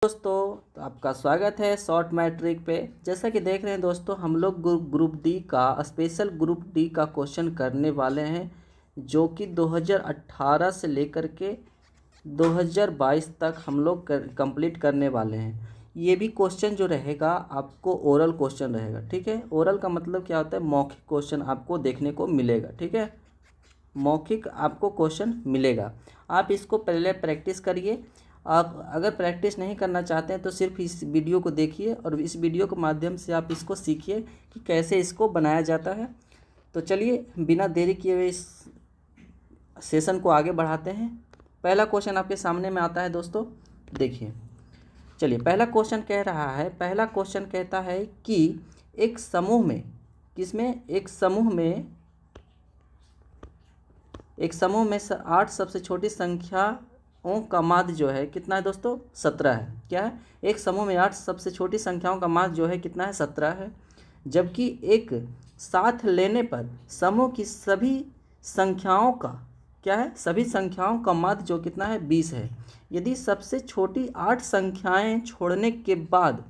दोस्तों, तो आपका स्वागत है शॉर्ट मैट्रिक पे। जैसा कि देख रहे हैं दोस्तों, हम लोग ग्रुप डी का स्पेशल ग्रुप डी का क्वेश्चन करने वाले हैं, जो कि 2018 से लेकर के 2022 तक हम लोग कंप्लीट करने वाले हैं। ये भी क्वेश्चन जो रहेगा आपको ओरल क्वेश्चन रहेगा, ठीक है। ओरल का मतलब क्या होता है? मौखिक क्वेश्चन आपको देखने को मिलेगा, ठीक है। मौखिक आपको क्वेश्चन मिलेगा। आप इसको पहले प्रैक्टिस करिए। आप अगर प्रैक्टिस नहीं करना चाहते हैं तो सिर्फ इस वीडियो को देखिए और इस वीडियो के माध्यम से आप इसको सीखिए कि कैसे इसको बनाया जाता है। तो चलिए बिना देरी किए हुए इस सेशन को आगे बढ़ाते हैं। पहला क्वेश्चन आपके सामने में आता है दोस्तों, देखिए। चलिए, पहला क्वेश्चन कह रहा है, पहला क्वेश्चन कहता है कि एक समूह में, किसमें? एक समूह में 8 सबसे छोटी संख्याओं का माध्य जो है कितना है दोस्तों? 17 है। क्या है? एक समूह में 8 सबसे छोटी संख्याओं का माध्य जो है कितना है? 17 है। जबकि एक साथ लेने पर समूह की सभी संख्याओं का क्या है? सभी संख्याओं का माध्य जो कितना है? 20 है। यदि सबसे छोटी 8 संख्याएं छोड़ने के बाद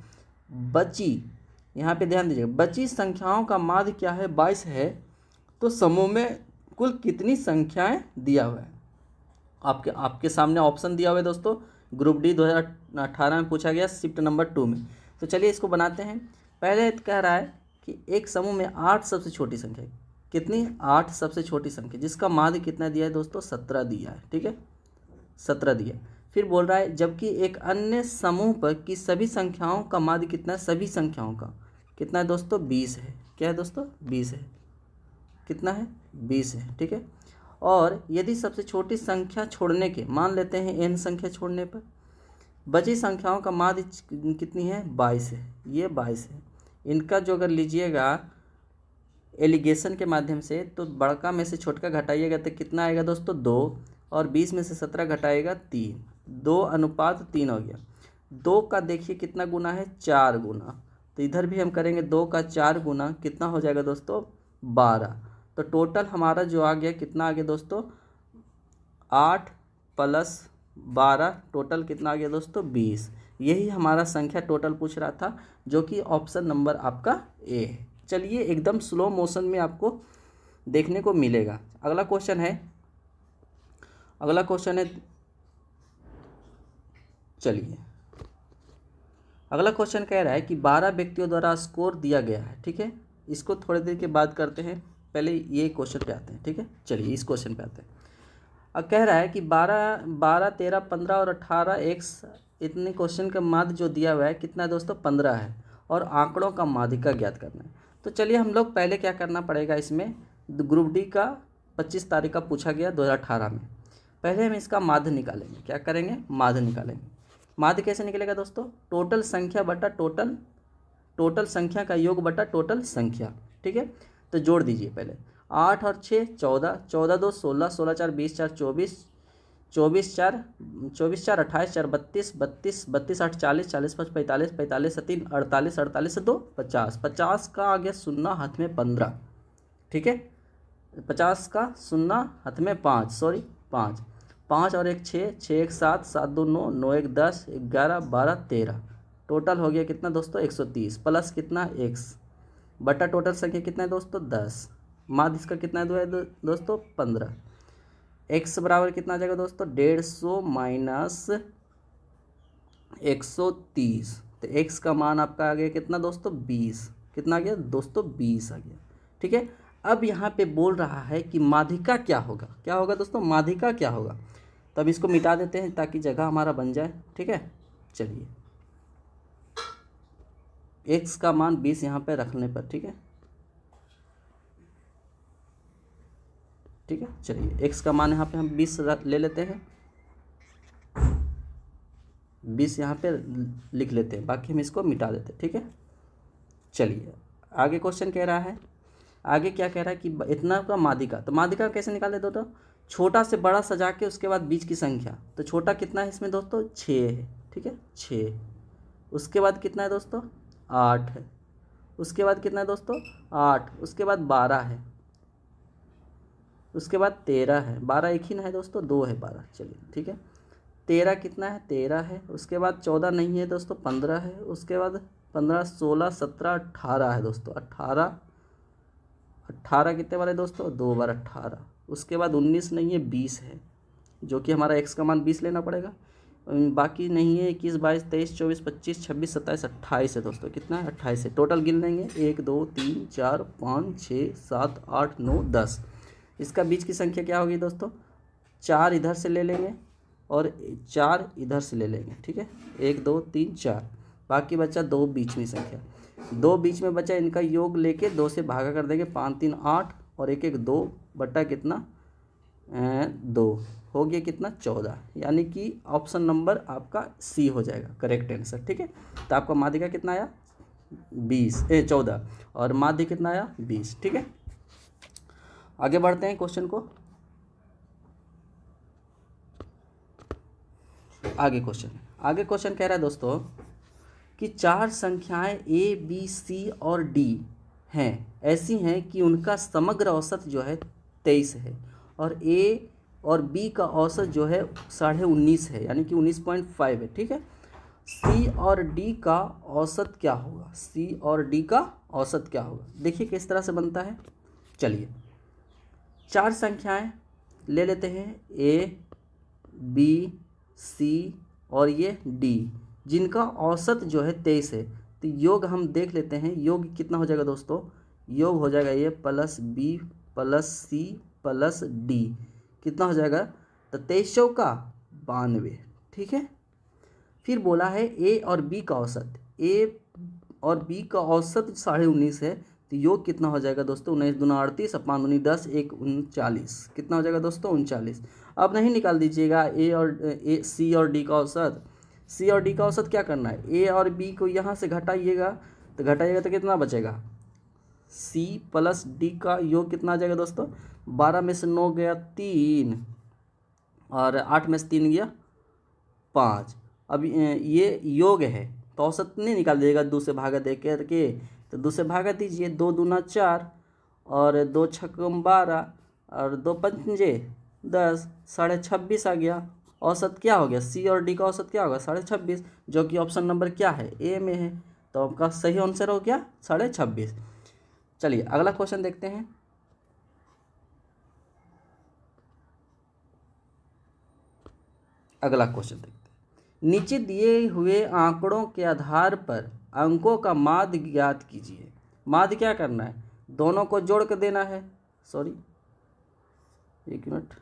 बची, यहाँ पे ध्यान दीजिएगा, बची संख्याओं का माध्य क्या है? 22 है। तो समूह में कुल कितनी संख्याएं दिया हुआ है? आपके सामने ऑप्शन दिया हुआ है दोस्तों। ग्रुप डी 2018 में पूछा गया, शिफ्ट नंबर 2 में। तो चलिए इसको बनाते हैं। पहले कह रहा है कि एक समूह में 8 सबसे छोटी संख्या, कितनी? 8 सबसे छोटी संख्या, जिसका माध्य कितना दिया है दोस्तों? 17 दिया है, ठीक है। 17 दिया है। फिर बोल रहा है जबकि एक अन्य समूह पर की सभी संख्याओं का माध्य कितना है? सभी संख्याओं का कितना है दोस्तों? 20 है। क्या है दोस्तों? 20 है। कितना है? 20 है, ठीक है। और यदि सबसे छोटी संख्या छोड़ने के, मान लेते हैं n संख्या छोड़ने पर बची संख्याओं का माध्य कितनी है? 22 है। ये 22 है। इनका जो अगर लीजिएगा एलिगेशन के माध्यम से, तो बड़का में से छोटका घटाइएगा तो कितना आएगा दोस्तों? 2। और 20 में से 17 घटाएगा 3। 2:3 हो गया। 2 का देखिए कितना गुना है? 4 गुना। तो इधर भी हम करेंगे 2 का 4 गुना, कितना हो जाएगा दोस्तों? 12। तो टोटल हमारा जो आ गया, कितना आ गया दोस्तों? 8 + 12, टोटल कितना आ गया दोस्तों? 20। यही हमारा संख्या टोटल पूछ रहा था, जो कि ऑप्शन नंबर आपका ए है। चलिए एकदम स्लो मोशन में आपको देखने को मिलेगा। अगला क्वेश्चन है, चलिए अगला क्वेश्चन कह रहा है कि 12 व्यक्तियों द्वारा स्कोर दिया गया है, ठीक है। इसको थोड़ी देर के बाद करते हैं, पहले ये क्वेश्चन पे आते हैं, ठीक है। चलिए इस क्वेश्चन पे आते हैं। अब कह रहा है कि 12, 13, 15 और 18 एक्स, इतने क्वेश्चन का माध्य जो दिया हुआ है कितना है दोस्तों? 15 है। और आंकड़ों का माध्यिका ज्ञात करना है। तो चलिए हम लोग पहले क्या करना पड़ेगा, इसमें ग्रुप डी का 25 तारीख का पूछा गया 2018 में। पहले हम इसका माध्य निकालेंगे। क्या करेंगे? माध्य निकालेंगे। माध्य कैसे निकलेगा दोस्तों? टोटल संख्या बटा टोटल संख्या का योग बटा टोटल संख्या, ठीक है। तो जोड़ दीजिए पहले। 8 और 6 14, 14 2 16, 16 4 20, 4 24, 24 4 28, 4 32, 32 32 8 40, 40 5 45, 45 से 3 48, 48 से 2 50, 50 का आ गया शून्य हाथ में 15, ठीक है। 50 का शून्य हाथ में 5, सॉरी 5, 5 और 1 6, 6 1 7, 7 2 9, 9 1 10, 11 12 13, टोटल हो गया कितना दोस्तों? 130 प्लस कितना? x बटा टोटल संख्या कितना है दोस्तों? 10। माध्य इसका कितना है दोस्तों? 15। x बराबर कितना आ जाएगा दोस्तों? 150 माइनस 130। तो x का मान आपका आ गया कितना दोस्तों? 20। कितना आ गया दोस्तों? 20 आ गया, ठीक है। अब यहाँ पे बोल रहा है कि माध्यिका क्या होगा? क्या होगा दोस्तों? माध्यिका क्या होगा? तब इसको मिटा देते हैं ताकि जगह हमारा बन जाए, ठीक है। चलिए x का मान 20 यहाँ पे रखने पर, ठीक है, ठीक है। चलिए x का मान यहाँ पे हम 20 ले लेते हैं, 20 यहाँ पे लिख लेते हैं, बाकी हम इसको मिटा देते हैं, ठीक है। चलिए आगे क्वेश्चन कह रहा है, आगे क्या कह रहा है कि इतना का माध्यिका। तो माध्यिका कैसे निकाले दोस्तों? छोटा से बड़ा सजा के उसके बाद बीच की संख्या। तो छोटा कितना है इसमें दोस्तों? 6 है, ठीक है, 6। उसके बाद कितना है दोस्तों? 8 है। उसके बाद कितना है दोस्तों? 8। उसके बाद 12 है। उसके बाद 13 है। 12 एक ही ना है दोस्तों? 2 है 12। चलिए ठीक है। 13 कितना है, 13 है। उसके बाद 14 नहीं है दोस्तों, 15 है। उसके बाद 15, 16, 17, 18 है दोस्तों, 18। 18 कितने बार है दोस्तों, 2 बार 18। उसके बाद 19 नहीं है, 20 है, जो कि हमारा x का मान 20 लेना पड़ेगा। बाकी नहीं है 21, 22, 23, 24, 25, 26, 27, 28 है दोस्तों। कितना है, 28 है। टोटल गिन लेंगे, 1, 2, 3, 4, 5, 6, 7, 8, 9, 10। इसका बीच की संख्या क्या होगी दोस्तों, 4 इधर से ले लेंगे और 4 इधर से ले लेंगे, ठीक है। 1, 2, 3, 4, बाकी बचा 2 बीच में संख्या। 2 बीच में बचा, इनका योग लेके 2 से भागा कर देंगे। 5, 3, 8 और 1, 1, 2 बटा कितना, 2 हो गया कितना, 14। यानी कि ऑप्शन नंबर आपका सी हो जाएगा करेक्ट आंसर, ठीक है। तो आपका माध्यिका कितना आया, 14 और माध्य कितना आया, 20, ठीक है। आगे बढ़ते हैं क्वेश्चन को। आगे क्वेश्चन कह रहा है दोस्तों कि 4 संख्याएं ए, बी, सी और डी हैं, ऐसी हैं कि उनका समग्र औसत जो है 23 है और ए और बी का औसत जो है 19.5 है, यानी कि 19.5 है, ठीक है। सी और डी का औसत क्या होगा, सी और डी का औसत क्या होगा, देखिए किस तरह से बनता है। चलिए 4 संख्याएं ले लेते हैं, ए, बी, सी और ये डी, जिनका औसत जो है 23 है। तो योग हम देख लेते हैं, योग कितना हो जाएगा दोस्तों, योग हो जाएगा ये plus B plus C plus D, कितना हो जाएगा, तो 23 का 92, ठीक है। फिर बोला है ए और बी का औसत, ए और बी का औसत 19.5 है, तो योग कितना हो जाएगा दोस्तों, 19 दूना 38, 5 दूनी 10, 1 39, कितना हो जाएगा दोस्तों, 39। अब नहीं निकाल दीजिएगा सी और डी का औसत। सी और डी का औसत क्या करना है, ए और बी को यहाँ से घटाइएगा, तो कितना बचेगा, सी प्लस डी का योग कितना आ जाएगा दोस्तों, 12 में से 9 गया 3 और 8 में से 3 गया 5। अब ये योग है तो औसत नहीं निकाल दीजिएगा, 2 से भागा दे करके, तो 2 से भागा दीजिए, 2 दूना 4 और 2 छक्कम 12 और 2 पंजे 10, 26.5 आ गया। औसत क्या हो गया, सी और डी का औसत क्या होगा, 26.5, जो कि ऑप्शन नंबर क्या है, ए में है। तो आपका सही आंसर हो गया 26.5। चलिए अगला क्वेश्चन देखते हैं। अगला क्वेश्चन देखते हैं, नीचे दिए हुए आंकड़ों के आधार पर अंकों का माध्य ज्ञात कीजिए। माध्य क्या करना है, दोनों को जोड़ कर देना है, सॉरी 1 मिनट,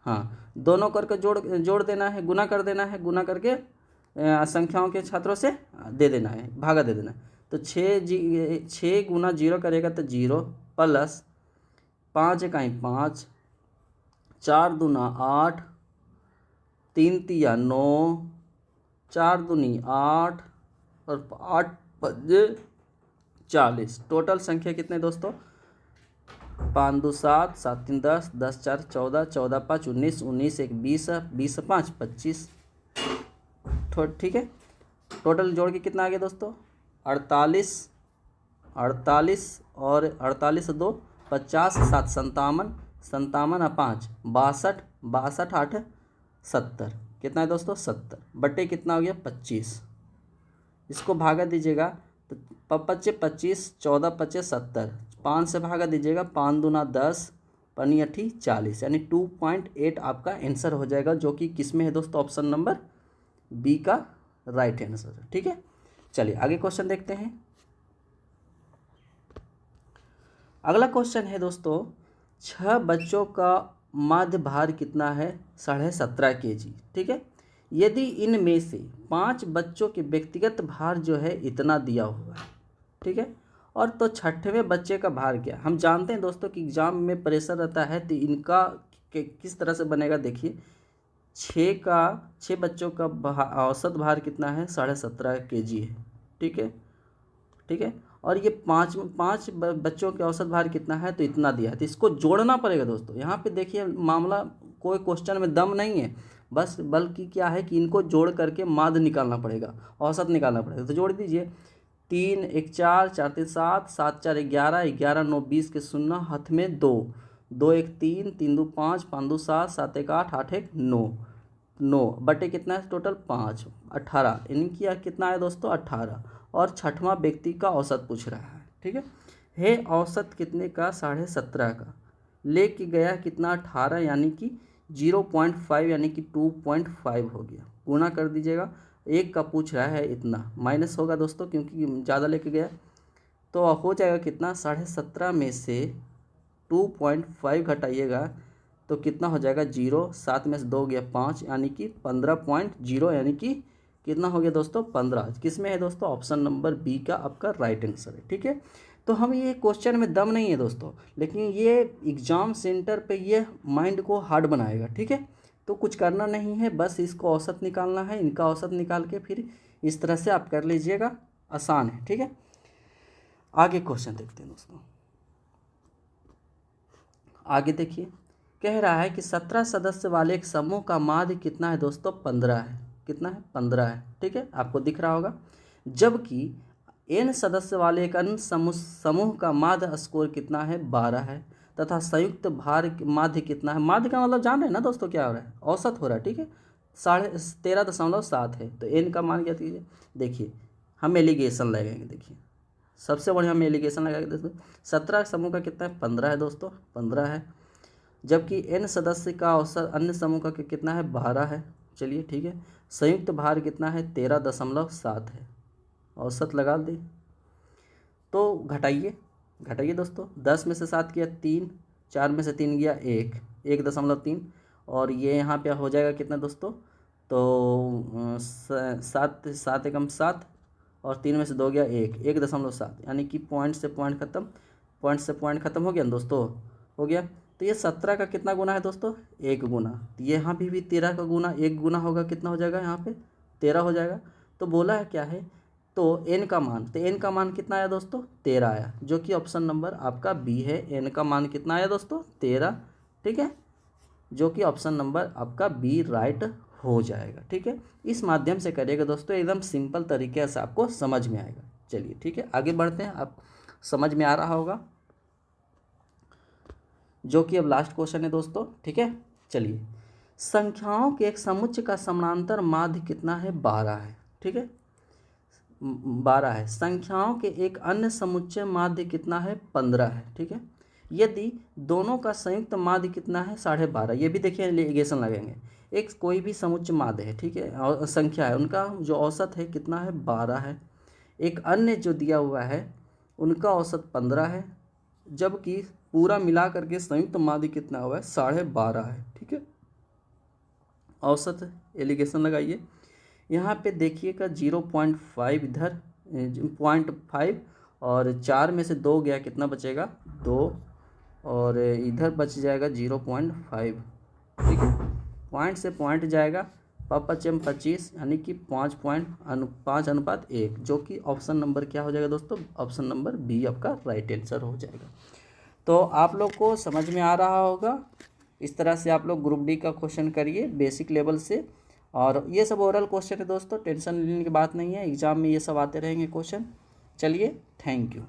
हाँ, दोनों करके जोड़ देना है, गुना कर देना है, गुना करके संख्याओं के छात्रों से दे देना है, भागा दे देना है। तो 6 गुना 0 करेगा तो 0 प्लस 5 इकाई 5, 4 दूना 8, 3 तिया 9, 4 दूनी 8 और 8 पंजे 40। टोटल संख्या कितने दोस्तों, 5 2 7, 7 3 10, 10 4 14, 14 5 19, 19 1 20, 20 5 25, ठीक है। टोटल जोड़ के कितना आ गया दोस्तों, 48 और 48 2 50, 7 57, 57 और 5 62, 62 8 70, कितना है दोस्तों, 70 बटे कितना हो गया 25। इसको भागा दीजिएगा तो 5 25, 14 25 70, 5 से भागा दीजिएगा, 5 दूना 10, पनी 8 40, यानी 2.8 आपका आंसर हो जाएगा, जो कि किस में है दोस्तों, ऑप्शन नंबर बी का राइट आंसर है, ठीक है। चलिए आगे क्वेश्चन देखते हैं। अगला क्वेश्चन है दोस्तों, 6 बच्चों का माध्य भार कितना है, 17.5 kg, ठीक है। यदि इनमें से 5 बच्चों के व्यक्तिगत भार जो है इतना दिया हुआ है, ठीक है, और तो 6वें बच्चे का भार क्या, हम जानते हैं दोस्तों कि एग्जाम में प्रेशर रहता है, तो इनका किस तरह से बनेगा, देखिए 6 बच्चों का औसत भार कितना है, 17.5 kg है, ठीक है, ठीक है। और ये 5 बच्चों के औसत भार कितना है, तो इतना दिया है, तो इसको जोड़ना पड़ेगा दोस्तों। यहाँ पे देखिए मामला कोई क्वेश्चन में दम नहीं है, बस बल्कि क्या है कि इनको जोड़ करके माध्य निकालना पड़ेगा, औसत निकालना पड़ेगा। तो जोड़ दीजिए, 3 1 4, 4 3 7, 7 4 11, 11 9 20 के 0, हाथ में 2, 2 1 3, 3 2 5, 5 2 7, 7 1 8, 8 1 9, 9 बटे कितना है टोटल 5, 18, इनकी कितना है दोस्तों 18। और छठवां व्यक्ति का औसत पूछ रहा है, ठीक है औसत कितने का 17.5 का, लेके गया कितना 18 यानी कि 0.5 यानी कि 2.5 हो गया, गुना कर दीजिएगा। एक का पूछ रहा है इतना, माइनस होगा दोस्तों क्योंकि ज़्यादा लेके गया, तो हो जाएगा कितना 17.5 में से 2.5 घटाइएगा तो कितना हो जाएगा 0, 7 में से 2 गया 5 यानी कि 15.0 यानी कि कितना हो गया दोस्तों 15। किस में है दोस्तों ऑप्शन नंबर बी का आपका राइट आंसर है, ठीक है। तो हम ये क्वेश्चन में दम नहीं है दोस्तों, लेकिन ये एग्ज़ाम सेंटर पे ये माइंड को हार्ड बनाएगा, ठीक है। तो कुछ करना नहीं है, बस इसको औसत निकालना है, इनका औसत निकाल के फिर इस तरह से आप कर लीजिएगा, आसान है, ठीक है। आगे क्वेश्चन देखते हैं दोस्तों। आगे देखिए, कह रहा है कि 17 सदस्य वाले एक समूह का माध्य कितना है दोस्तों 15 है, कितना है 15 है, ठीक है, आपको दिख रहा होगा। जबकि n सदस्य वाले एक अन्य समूह का माध्य स्कोर कितना है 12 है, तथा संयुक्त भार माध्य कितना है, माध्य का मतलब जान रहे हैं ना दोस्तों क्या हो रहा है, औसत हो रहा है, ठीक है, 13.7 है। तो n का मान क्या कीजिए, देखिए हम एलिगेशन लगाएंगे, देखिए सबसे बढ़िया हम एलिगेशन लगाएंगे दोस्तों। 17 समूह का कितना है 15 है दोस्तों, 15 है, जबकि n सदस्य का औसत अन्य समूह का कितना है 12 है, चलिए ठीक है। संयुक्त भार कितना है 13.7 है, औसत लगा दे। तो घटाइए दोस्तों, 10 में से 7 गया 3, 4 में से 3 गया 1.3, और ये यहाँ पे हो जाएगा कितना दोस्तों, तो 7 एकम 7 और 3 में से 2 गया 1.7 यानी कि पॉइंट से पॉइंट खत्म हो गया ना दोस्तों, हो गया। तो ये 17 का कितना गुना है दोस्तों 1 गुना, तो यहाँ भी 13 का गुना 1 गुना होगा, कितना हो जाएगा यहाँ पे 13 हो जाएगा। तो बोला है क्या है, तो n का मान, तो n का मान कितना आया दोस्तों 13 आया, जो कि ऑप्शन नंबर आपका बी है। n का मान कितना आया दोस्तों 13, ठीक है, जो कि ऑप्शन नंबर आपका बी राइट हो जाएगा, ठीक है। इस माध्यम से करिएगा दोस्तों, एकदम सिंपल तरीके से आपको समझ में आएगा। चलिए ठीक है, आगे बढ़ते हैं, आप समझ में आ रहा होगा, जो कि अब लास्ट क्वेश्चन है दोस्तों, ठीक है। चलिए, संख्याओं के एक समुच्चय का समानांतर माध्य कितना है 12 है, ठीक है, 12 है। संख्याओं के एक अन्य समुच्चय माध्य कितना है 15 है, ठीक है। यदि दोनों का संयुक्त माध्य कितना है 12.5, ये भी देखिए एलिगेशन लगेंगे। एक कोई भी समुच्चय माध्य है, ठीक है, और संख्या है, उनका जो औसत है कितना है 12 है। एक अन्य जो दिया हुआ है उनका औसत 15 है, जबकि पूरा मिला करके संयुक्त माध्य कितना हुआ है 12.5 है, ठीक है। औसत एलिगेशन लगाइए, यहाँ पे देखिएगा 0.5 इधर 0.5 और 4 में से 2 गया, कितना बचेगा 2, और इधर बच जाएगा 0.5, ठीक है। पॉइंट से पॉइंट जाएगा 5×25 यानी कि 5:1, जो कि ऑप्शन नंबर क्या हो जाएगा दोस्तों, ऑप्शन नंबर बी आपका राइट आंसर हो जाएगा। तो आप लोग को समझ में आ रहा होगा, इस तरह से आप लोग ग्रुप डी का क्वेश्चन करिए बेसिक लेवल से। और ये सब ओरल क्वेश्चन है दोस्तों, टेंशन लेने की बात नहीं है, एग्जाम में ये सब आते रहेंगे क्वेश्चन। चलिए, थैंक यू।